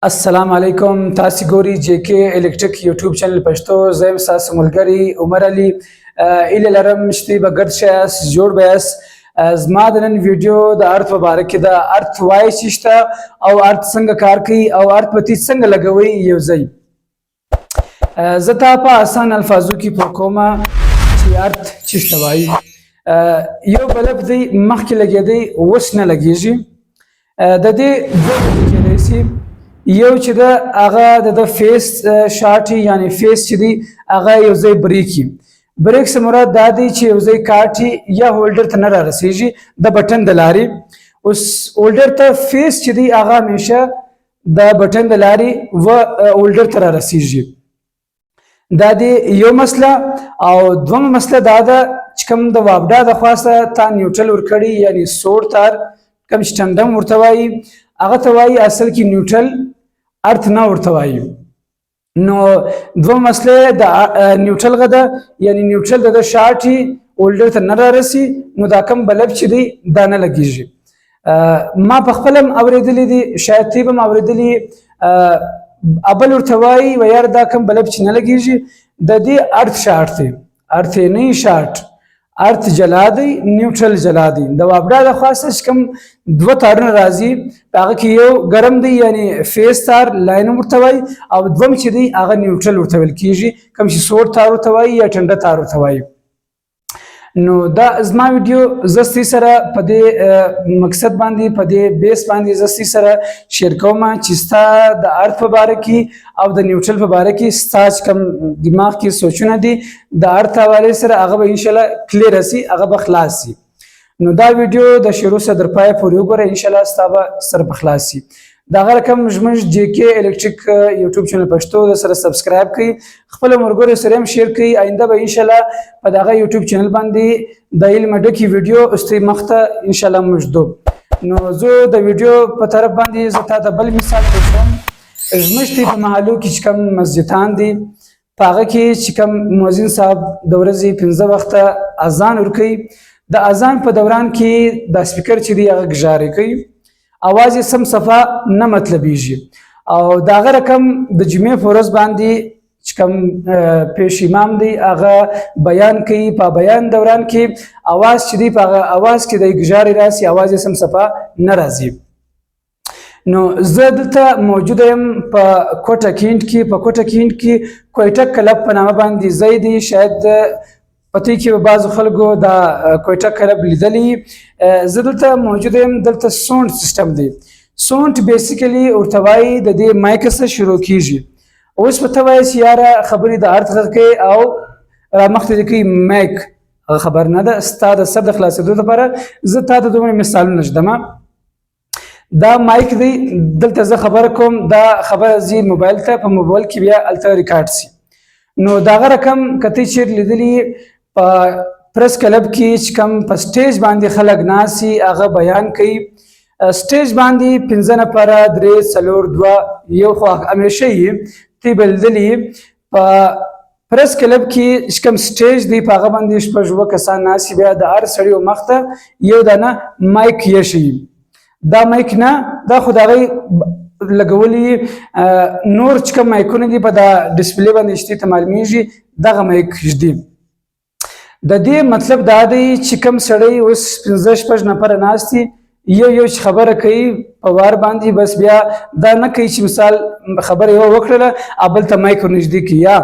السلام علیکم. تاسو ګوري جے کے الکتریک یوټیوب چینل پښتو. زم تاسو ملګری عمر علي اله لرم شتي بغرد شاس جوړ بیاس زما د نن ویډیو د ارت مبارک د ارت وای شته او ارت څنګه کار کوي او ارت پتی څنګه لګوي یو ځای زتا په آسان الفاظو کې په کومه چې ارت شته وای یو بلب دی مخکې لګیدي وس نه لګیږي د دې کې دی یو چې دا هغه د فیس شاټ یعنی فیس چې دی هغه یو ځای بریکي بریک څه مراد دا دی چې یو ځای کاټي یا هولډر ته نه را رسیږي د بټن د لارې اوس هولډر ته فیس چې دی هغه همیشه د بټن د لارې و هولډر ته را رسیږي دا دی یو مسله او دوم مسله دا ده چې کوم د وابډا د خواسته تا نیوټرل ورکړي یعنی سور تار کوم سټنډم ورته وایي هغه ته وایي اصل کې نیوټرل ارت نه ورته وایي نو دوه مسله د نیوټرل غده یعنی نیوټرل د شارټي هولډر ته نه راسي نو دا کم بلب چې دی دا نه لګیږي ما په خپلم اوریدلې دي شاید تی به اوریدلې ابل ورته وایي و یار دا کم بلب چې نه لګیږي د دې ارت شارټ دی ارت نه شارټ ارت جلا دی نیوټرل جلا دی د وابډا د خاصه کوم دوه تارونه راځي هغه کې یو ګرم دی یعنی فیس تار لاین ورته وایي او دوم چې دی هغه نیوټرل ورته ویل کیږي کوم چې سور تار ورته وایي یا ټنډه تار ورته وایي نو دا زما ویډیو زستی سره په دې مقصد باندې په دې بیس باندې زستی سره شیر کوم چې ستا د ارت په باره کې او د نیوټرل په باره کې ستا کم دماغ کې سوچونه دي د ارت حواله سره هغه به ان شاء الله کلیر شي هغه به خلاص شي نو دا ویډیو د شروع سره در پای پورې وګوره ان شاء الله ستا به سره به خلاص شي دا غره کوم ژمنځ جے کے الکتریک یوټیوب چینل پښتو د سره سبسکرایب کړئ خپل مرګورو سره هم شیر کړئ آینده به ان شاء الله په دغه یوټیوب چینل باندې د علم ډکی ویډیو استری مخته ان شاء الله مجدو نو زه د ویډیو په طرف باندې زتا د بل مثال کوم ژمشتي په محلو کې کوم مسجدان دي پاغه کې چې کوم مؤذن صاحب د ورځې 15 وخته اذان ورکوي د اذان په دوران کې د سپیکر چې دی هغه گزارې کوي اواز یې سم صفه نه مطلبیږي او دا غره کم د جمعې فرض باندې چې کوم پیش امام دی هغه بیان کوي په بیان دوران کې اواز چې دی په اواز کې د گزارې راسي اواز یې سم صفه نه راځي نو زه دلته موجود یم په کوټه کیند کې کوټه کلب په نامه باندې زیدي شاید پته کې بعض خلکو دا کوټه کلب لیدلی زه دلته موجود یم دلته ساوند سیستم دی ساوند بیسیکلی ورتوای د دې مایک سره شروع کیږي اوس په توای سیاره خبرې د ارت غږ کوي او مخته کې مایک خبر نه ده ستاد سر د خلاصېدو لپاره زه تا د دوه مثالونه ژدم دا مایک دی دلته زه خبر کوم دا خبر زی موبایل ته په موبایل کې بیا الته ریکارډ سي نو دا رقم کته چیر لیدلی په پریس کلب کې کم په سټیج باندې خلک ناسي هغه بیان کوي سټیج باندې 15 نفر 3 4 2 یو خو همیشه یې تی بلدلی په پریس کلب کې کم سټیج دی په هغه باندې شپږ کسان ناسي بیا د هر سړی مخته یو دانه مایک یې شي دا مایک نه دا خدای لګولي نور چې کوم مایکونه دي په دا ډسپلی باندې شته ته معلومیږي دغه مایک جدي د دې مطلب دا دی چې کوم سړی اوس 15 نفر ناشتي یو خبره کوي په وار باندې بس بیا دا نه کوي چې مثال خبره یو وکړه ابل ته مایک ورنږدې کیا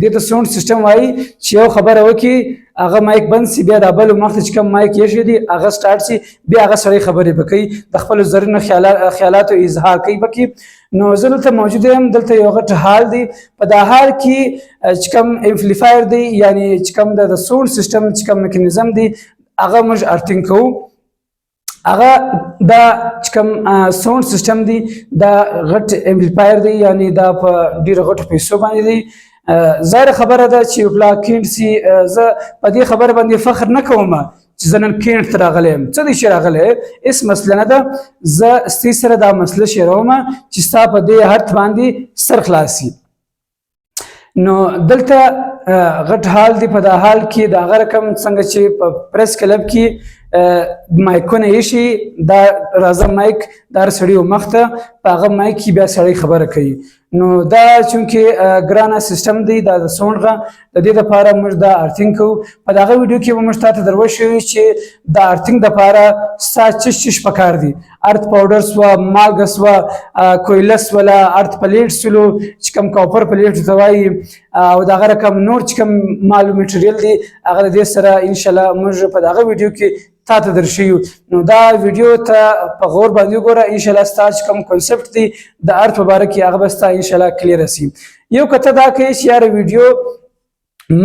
د ته ساوند سیستم وایي چې یو خبره وکي هغه مایک بند سی بیا د بل مخ چې کوم مایک یې شي دی هغه سٹارټ سی بیا هغه سړی خبرې وکي د خپل زرینه خیالات او اظهار کوي بکی نو زلته موجود یم دلته یو غټ حال دی په دا حال کې چې کوم امپلیفایر دی یعنی چې کوم د ساوند سیستم چې کوم میکانیزم دی هغه موږ ارتینګ کوو هغه دا چې کوم ساوند سیستم دی دا غټ امپلیفایر دی یعنی دا په ډیره غټ پیسو باندې دی ظاهر خبره ده چې بلاکینډ سي زه په دې خبره باندې فخر نه کوم چې زنن کینټ راغلی یم څه دی چې راغلی اس مسله نه ده زه ستې سره دا مسله شیروم چې ستا په دې هرت باندې سر خلاصي نو دلته غټ حال دی په دا حال کې د هغه رقم څنګه چې په پریس کلب کې مایکونه ایشي دا راځه مایک دا سړی مخ ته په هغه مایک کې بیا سړی خبره کوي نو دا چونکې ګرانه سیستم دی دا د ساوند غا د دې لپاره موږ دا ارتینګ کوو په دغه ویډیو کې به موږ تاسو دروښیو چې دا ارتینګ لپاره څه چش پکار دي ارت پاوډر سو مالګه سو کویلس ولا ارت پلیټ سلو چې کوم کاپر پلیټ توای او دغه رقم نور چې کوم معلوم میټریل دی هغه د سره ان شاء الله موږ په دغه ویډیو کې تاسو درشیو نو دا ویډیو ته په غور باندې ګوره ان شاء الله ستاسو کوم کانسپټ دی د ارت مبارک هغه به ستاسو ان شاء الله کلیر شي یو کته دا کې چې یار ویډیو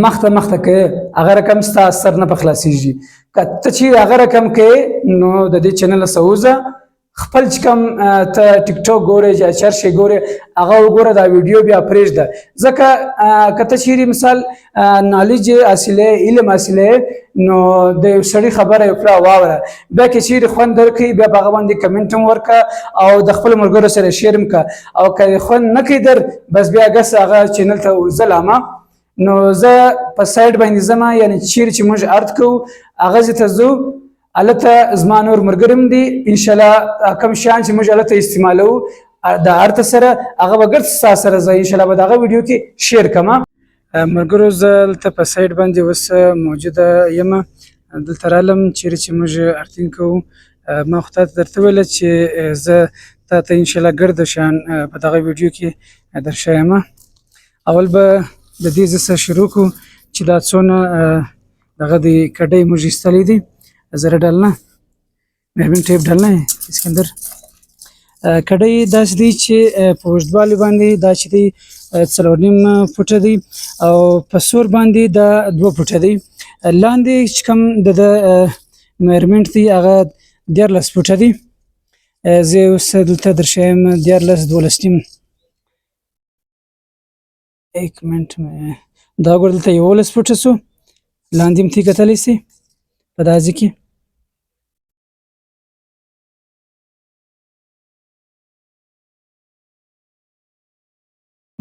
مخته کې هغه رقم ستاسو اثر نه پخلاصيږي کته چې هغه رقم کې نو د دې چینل سوزه خپل چې کوم ته ټیک ټاک ګورې یا چرشي ګورې هغه وګوره دا ویډیو بیا پرېږده ځکه کته چیرې مثال نالج حاصله علم حاصله نو د سړي خبره یو پلا واوره بیا کې چیرې خوند درکې بیا هغه باندې کمنټ هم ورکا او د خپل ملګرو سره شیر هم کا او که خوند نه کې در بس بیا ګس هغه چینل ته ورځلامه نو زه په سایډ باندې زما یعنی چیرې چې موږ ارت کوو هغه ته زو الته زما نور مرګرم دي ان شاء الله کوم شان چې موږ الته استعمالو د ارت سره هغه وګر سره زه ان شاء الله به دغه ویډیو کې شیر کما مرګرو زلته په سایډ باندې وس موجوده یم دلته رالم چې موږ ارتین کوو ما خو ته درته ویل چې زه ته ان شاء الله ګرد شان په دغه ویډیو کې درشایم اول به د دې زسه شروع کو چې دا څونه دغه د کډې موږ استلې دي زره ډالنا مهربان ټیپ ډالنا اسکندر کډې داس دي چې په وژدوالي باندې دا چې دی 4.5 فوټه دی او په سور باندې دا 2 فوټه دی لاندې چې کوم د میرمنټ دی هغه 14 فوټه دی زه اوس دلته درشم 12 एक मिनट में دا ګور دلته 11 فوټه سو لاندې متي کتلی سي په دازي کې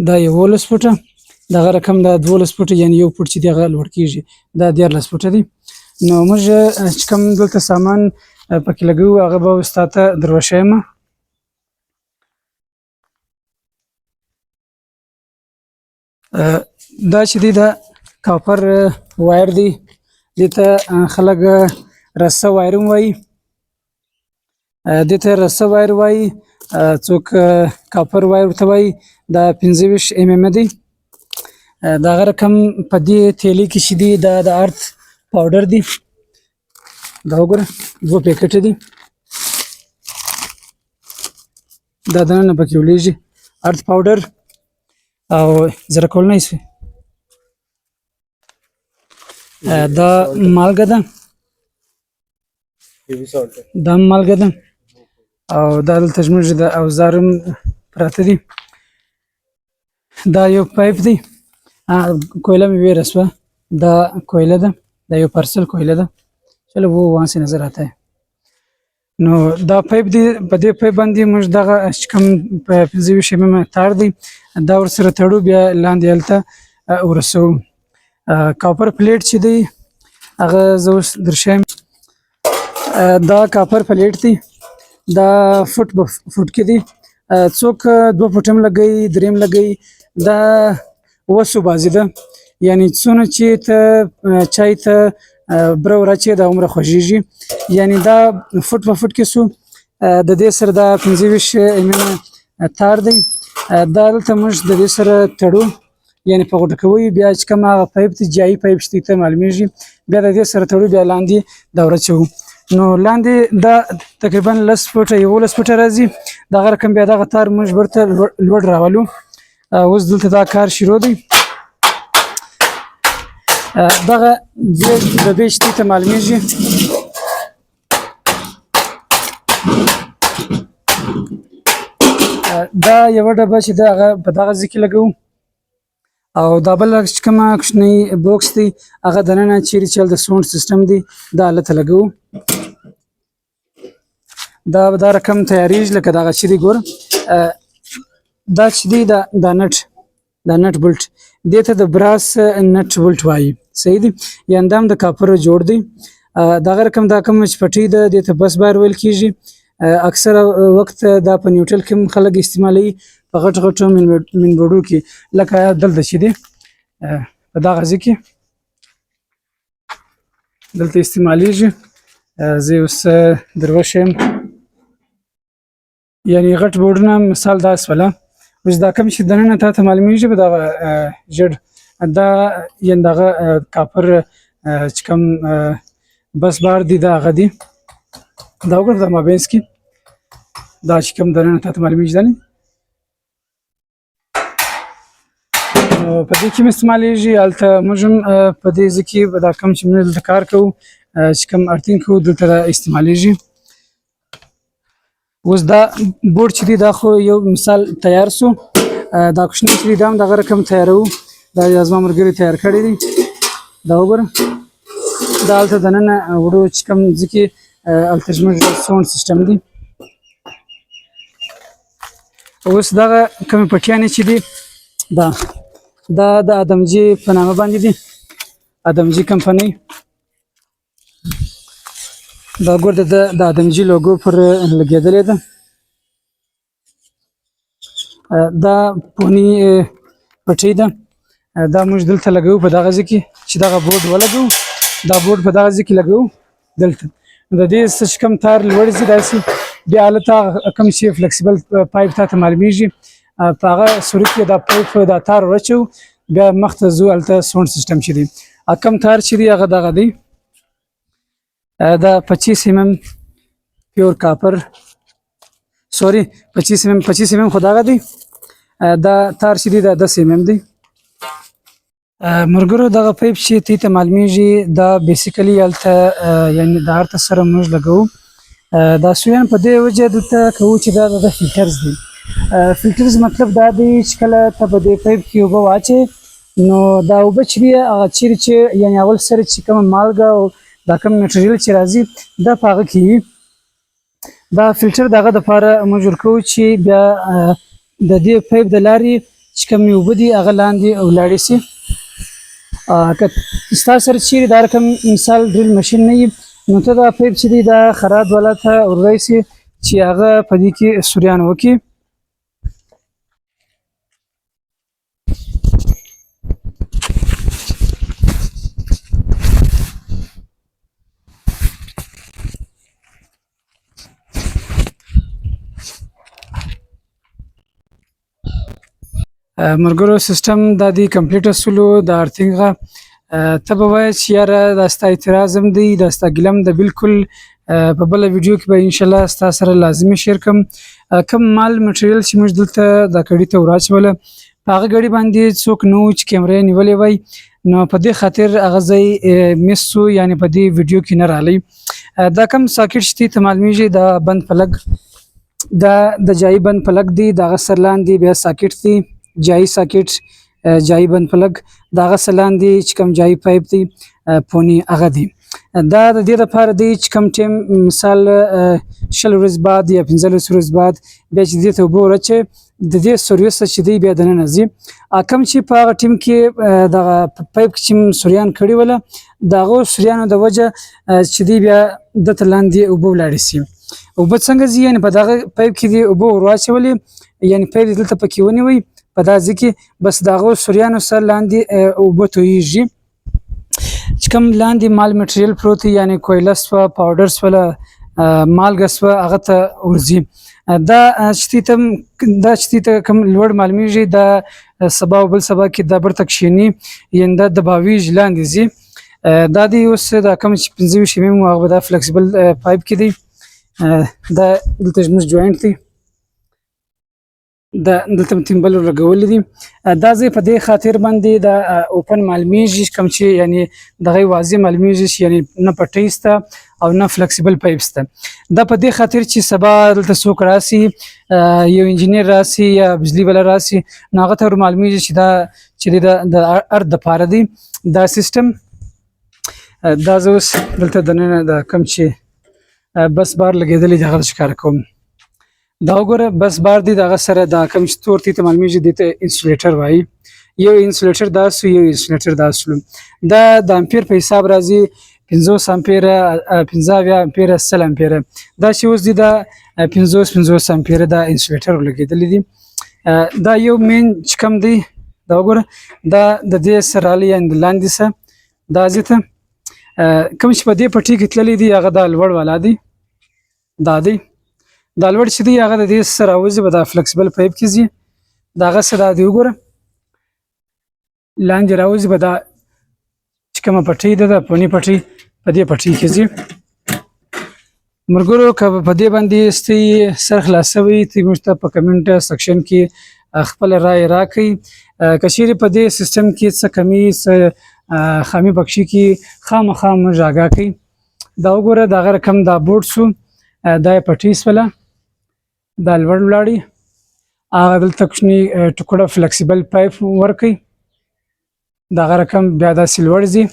دا 11 فوټه دغه رقم دا 12 فوټه یعنی یو فوټ چې دغه لوړ کیږي دا 14 فوټه دی نو موږ چې کوم دلته سامان پکې لګو هغه به ستاته دروښیم دا چې دی دا کاپر وایر دی دته خلک رسه وایرم وای دته رسه وایر وای څوک کاپر وایر ته وای دا 25 mm دی دا رقم په دې تیلی کې شدي دا د ارت پاوډر دی دا وګوره 2 پیکټ دي دا دنه پکې ولېږي ارت پاوډر او زره کول نه شي دا مالګه ده دا مالګه ده او دا دلته زموږ د اوزارم پراته دي دا یو پایپ دی کویله مې ویرسوه دا کویله ده دا یو پارسل کویله ده چلو وہ وہاں سے نظر آتا ہے نو دا پایپ دی په دې پایپ باندې موږ دغه کوم 25 mm تار دی دا ورسره تړو بیا لاندې هلته ورسو کاپر پلیټ چې دی هغه زه اوس درشم دا کاپر پلیټ دی دا فوټ کې دی څوک 2 فوټ هم لګوي 3 لګوي دا وسو بازي ده یعنی څونه چې ته چای ته برو راچې دا عمره خوږیږي یعنی دا فوټ په فوټ کې سو د دې سره دا 25 mm تار دی دا دلته موږ د دې سره تړو یعنی په غوټه کوي بیا چې کوم هغه پایپ ته جای پایپ شته ته معلومیږي بیا د دې سره تړو بیا لاندې دوره چو نو لاندې دا تقریبا 10 فوټه 11 فوټه راځي دا رقم بیا دغه تار موږ برته لوړ راولو اوس دلته دا کار شروع دی دغه د بیچ ته معلومیږي دا یو ډبه چې دغه په دغه ځکه لګو او دا بل کومه کوچنی بوکس دی هغه دننه چیرې چل د ساوند سیستم دی دا لته لګو دا رقم تیاریږي لکه دغه چې دی ګور دا چې دی دا نټ بولټ دې ته د براس نټ بولټ وایي. صحیح دی. یا اندام د کاپر جوړ دی. دغه رقم دا کوم چې پټۍ ده دې ته بس بار ویل کېږي. اکثره وخت دا په نیوټرل کې هم خلک استعمالوي په غټ غټو منبرو کې لکه دلته چې دی په دغه ځای کې دلته استعمالیږي. زه اوس در وښیم یعنې غټ بورډونه مثال دا سوله. اوس دا کوم چې دننه تا ته معلومیږي په دغه ژړ دا یعنې دغه کاپر چې کوم بس بار دی دا هغه دی. دا وګوره دا مابینځ کې دا چې کوم دننه تا ته معلومیږي دا نه په دې کې هم استعمالیږي. هلته موږ هم په دې ځای کې دا کوم چې موږ دلته کار کوو چې کوم اړتین کوو دلته دا استعمالیږي. اوس دا بورډ چې دی دا خو یو مثال تیار سو. دا کوشنی چې دی دا هم دغه رقم تیاروو. دا زما ملګري تیار کړی دی. دا وګوره دا هلته دننه وړو چې کوم ځای کې هلته زموږ ساوند سیسټم دی. اوس دغه کومې پټیانې چې دي دا د ادمجي په نامه باندې دي. ادمجي کمپنۍ دا ګوره د ادمجي لوګو پر لګېدلې ده. دا پونی پټۍ ده. دا موږ دلته لګوو په دغه ځای کې چې دغه بورډ ولګوو. دا بورډ په دغه ځای کې لګوو دلته. د دې څه چې کوم تار لوړ ځي داسې بیا هلته کوم چې فلکسیبل پایپ تا ته معلومیږي په هغه صورت کې دا پایپ دا تار ورچو بیا مخته ځو هلته ساوند سیسټم چې دی. کوم تار چې دی هغه دغه دی. دا 25 mm پیور کاپر سوري 25 mm خو دغه دی. دا تار چې دی دا 10 mm دی. مرګرو دغه پایپ چې تی ته معلومیږي دا بیسیکلی هلته یعنې د هر څه سره موږ لګوو. دا سویان په دې وجه دلته کوو چې دا د فلټرز دي. فلټرز مطلب دا دی چې کله ته په دې پایپ کې اوبه واچې نو دا اوبه چې دي هغه چیرې چې یعنې اول سره چې کومه مالګه او دا کوم میټریل چې راځي دا په هغه کې وي. دا فلټر دغه دپاره موږ ورکوو چې بیا د دې پایپ د لارې چې کومې اوبه دي هغه لاندې ولاړې سي. که ستا سره چیرې دا رقم مثال ډریل ماشین نه وي نو ته دا پایپ چې دی دا خراب والا ته وررسي چې هغه په دې کې سوریان وکړي. مرګرو سیستم دا دی کمپلیټ اصولو د ارتینګه ته به وایې چې یاره دا ستا اعتراض هم دی دا ستا ګیله هم ده. بالکل په بله ویډیو کې به انشاءالله ستا سره لازمي شیر کړم کوم مال مټریل چې موږ دلته دا ګړي ته وراچوله په هغه ګړي باندې څوک نه و چې کیمره یې نیولې وای نو په دې خاطر هغه ځای مس سو یعنې په دې ویډیو کې نه رالی. دا کوم ساکټ چې ته معلومیږي دا بند پلګ دا د جایي بند پلګ دی. دغه سر لاندې بیا ساکټ دی جایي ساکټ جایي بند پلګ. دغه سر لاندې چې کوم جایي پایپ دی پونی هغه دی. دا د دې لپاره دی چې کوم ټیم مثال 20 ورځې بعد یا 15 ورځې بعد بیا چې دې ته اوبه وراچې د دې سرویس چې دی بیا دننه ځي. کوم چې په هغه ټیم کې دغه پایپ چې سوریان کړي وله د هغو سوریانو د وجه چې دی بیا دته لاندې اوبه ولاړې سي. اوبه څنګه ځي یعنې په دغه پایپ کې دی اوبه ور واچولې یعنې پایپ دلته پکې ونیوئ په دا ځای کې بس د هغو سوریانو سر لاندې اوبه تویږي. چې کوم لاندې مال مټریل پروت وي یعنې کویله سوه پاوډر سوله مالګه سوه هغه ته ورځي. دا چې ته کوم لوړ معلومیږي دا سبا او بل سبا کې دا برته کښېني یعنې دا دباویږي لاندې ځي. دا دی اوس دا کوم چې 25 mm هغه به دا فلکسیبل پایپ کې دی. دا دلته زموږ جوینټ دی دا دلته تیمبل لګولې دي. دا ځای په دې خاطر باندې دا اوپن معلومیږي کوم چې یعنې دغه واضح معلومیږي چې یعنې نه پټۍ شته او نه فلکسیبل پایپ شته. دا په دې خاطر چې سبا دلته څوک راسي یو انجینیر راسي یا بجلی والا راسي نو هغه ته ور معلومیږي چې دا چې د ارت دپاره دی دا سیستم. دا زه اوس دلته دننه دا کوم چې بس بار لګېدلی دی هغه ښکاره کوم. دا وګوره بس بار دی دغه سره دا کوم چې تور تی ته معلومیږي دې ته انسولیټر وایي. یو انسولیټر دا سو یو انسولیټر دا سو دا د امپیر په حساب راځي 50 امپیر 15 امپیر 100 امپیر دا چې اوس دي دا 50 امپیر دا انسولیټر لګیدل دي دا یو مین چې کوم دی دا وګوره دا د دې سره لاندې سره دا ځته کوم چې په دې پټي کې تللی دی هغه دا لوړ والا دی دا دی دا لوړ چې دی هغه د دې سره راوځي به دا فلکسبل پایپ کې ځي دا هغه سره دی وګوره لاندې راوځي به دا چې کومه پټي ده د پونی پټي په دې پټي کې ځي مرګورو که په دې باندې ستې سر خلاصوي ته موږ ته په کمنټ سیکشن کې خپل رائے راکړئ که چیرې په دې سیستم کې څه کمی څه خامي بخشي کې خامخا موږ راګه کوي دا وګوره دغه رقم دا بورډ سو دا پټي سوله دا لوړ ولاړی هغه دلته کوچني ټوکړه فلکسیبل پایپ ورکوي دغه رقم بیا داسې لوړ ځي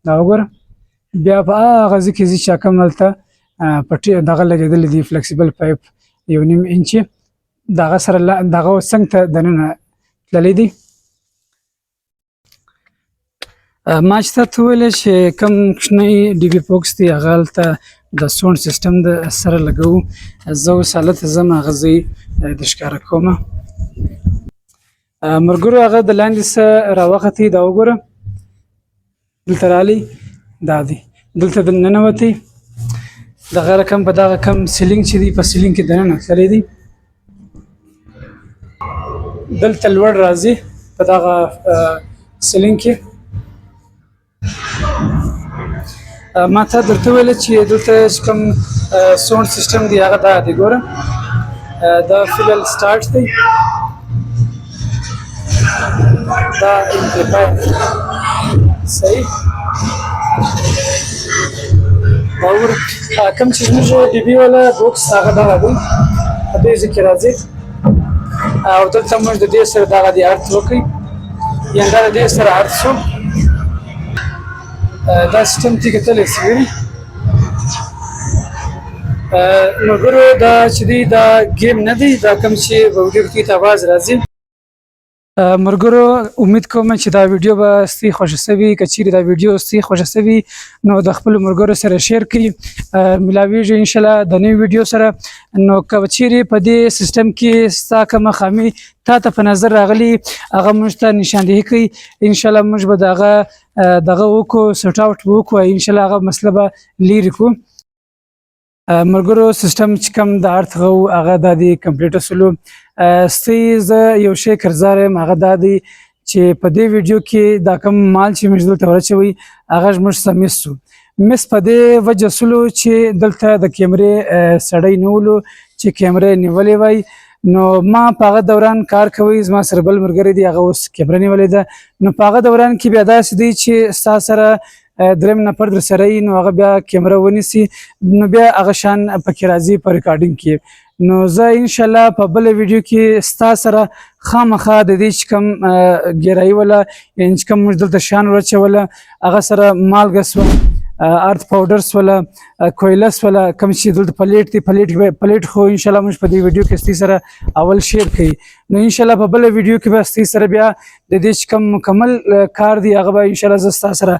دا وګوره بیا په هغه ځای کې ځي چې کوم هلته پټي دغه لګېدلی دي فلکسیبل پایپ 1.5 انچي دغه سره دغه څنګ ته دننه تللی دی ما چې تاسو ویل چې کوم کوچنی ډي بي بوکس دی هغه هلته د ساوند سیستم د سره لګو زه اوس هلته ځم هغه ځای د ښکاره کوم مرګورو هغه د لاندې څه راوختي دا وګوره دلته رالی دا دی دلته د ننوتي دغه رقم په دغه کم سیلینګ چې دی په سیلینګ کې دننه تللی دی دلته لوړ راځي په دغه سیلینګ کې ما ته درته ویل چې دلته کوم ساوند سیستم دی هغه دا دی ګوره دا فیلل سٹارټ دی دا امپلیفایر صحیح باور کوم چې موږ ډي بي والا بوکس هغه دا دی په دې ځکه راځي او دلته موږ د دې سره دغه دی ارت وکړي یا دا د دې سره ارت شو دا سیستم تی کتلی سوي مګرو دا چې دی دا گیم نه دی دا کوم چې ویډیو کې تاواز راځي مرګرو امید کوم چې دا ویډیو به ستاسو خوښ شوي کچېرې دا ویډیو ستاسو خوښ شوي نو د خپل مرګرو سره شیر کړئ ملاویږي ان شاء الله د نوې ویډیو سره نو کچېرې په دې سیستم کې ستا کوم خامي تا ته په نظر راغلي هغه موږ ته نشاندهي کوي ان شاء الله موږ به دغه وکړو سټ اوټ وکړو ان شاء الله هغه مسله به لرې کړو مرګرو سیستم چې کوم د ارت غو هغه د کمپلیټ سلو ستې زه یو شی کرزار یم هغه دا دی چې په دې ویډیو کې دا کوم مال چې موږ دلته ورچوي هغه موږ سمیس سو مس په دې وجه سلو چې دلته د کیمرې سړی نیولو چې کیمرې نیولې وای نو ما په هغه دوران کار کوي زما سره بل ملګری دی هغه اوس کیمره نیولې ده نو په هغه دوران کې بیا داسې دی چې ستا سره دریم نفر در سره نو هغه بیا کیمره ونیسي نو بیا هغه شان پکې راځي په ریکارډینګ کې نو زه ان شاء الله په بل ویډیو کې ستا سره خامخا د دې چې کوم ګیرایي ولا ان چې کوم دلته شان ورچوله هغه سره مالګه سو ارت پاوډرز ولا کویلس ولا کوم چې دلته پلیټ دی پلیټ خو ان شاء الله موږ په دې ویډیو کې ستاسو سره اول شیر کړي نو ان شاء الله په بل ویډیو کې به ستاسو سره بیا د دې چې کوم مکمل کار دی هغه به ان شاء الله زستا سره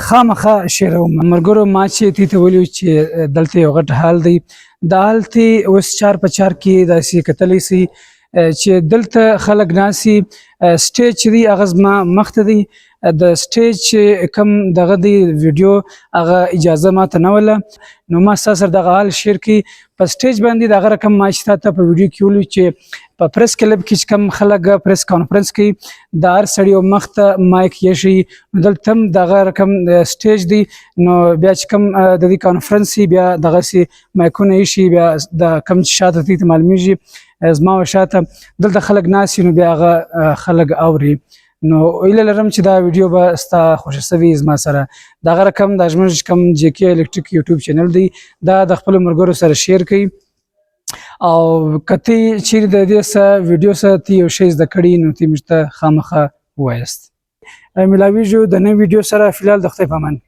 خامخا شیروم مرګرو ما چې تی ته ویلو چې دلته یو غټ حال دی د حالتي اوس 4 په 4 کې داسې کتلی سي چې دلته خلک ناسي سټیج دی اغزما مخته دی د سټیج کم دغه دی ویډیو هغه اجازه ما ته نه ولا نو ما سره دغه حال شیر کی په سټیج باندې دغه رقم ما چې ته په ویډیو کې ولې چې په پریس کلب کې کم خلک پریس کانفرنس کې د هر سړی مخته مایک یشي دلته دغه رقم سټیج دی نو بیا چې کم د دې کانفرنس بیا دغه سي مایکونه یشي بیا د کم شاته تی معلومیږي زما وشاته دلته خلک ناسي نو بیا هغه خلک اوري نو ایله لرم چې دا ویډیو به ستا خوښ شوي زما سره دغه رقم د زموږ کوم جی کې الکتریک یوټیوب چینل دی دا د خپل ملګرو سره شیر کړئ او کته چیرې د دې ویډیو سره یو شی زده کړی نو تی موږ ته خامخا وایست ملاویږو د نوې ویډیو سره فلال د خپل پامن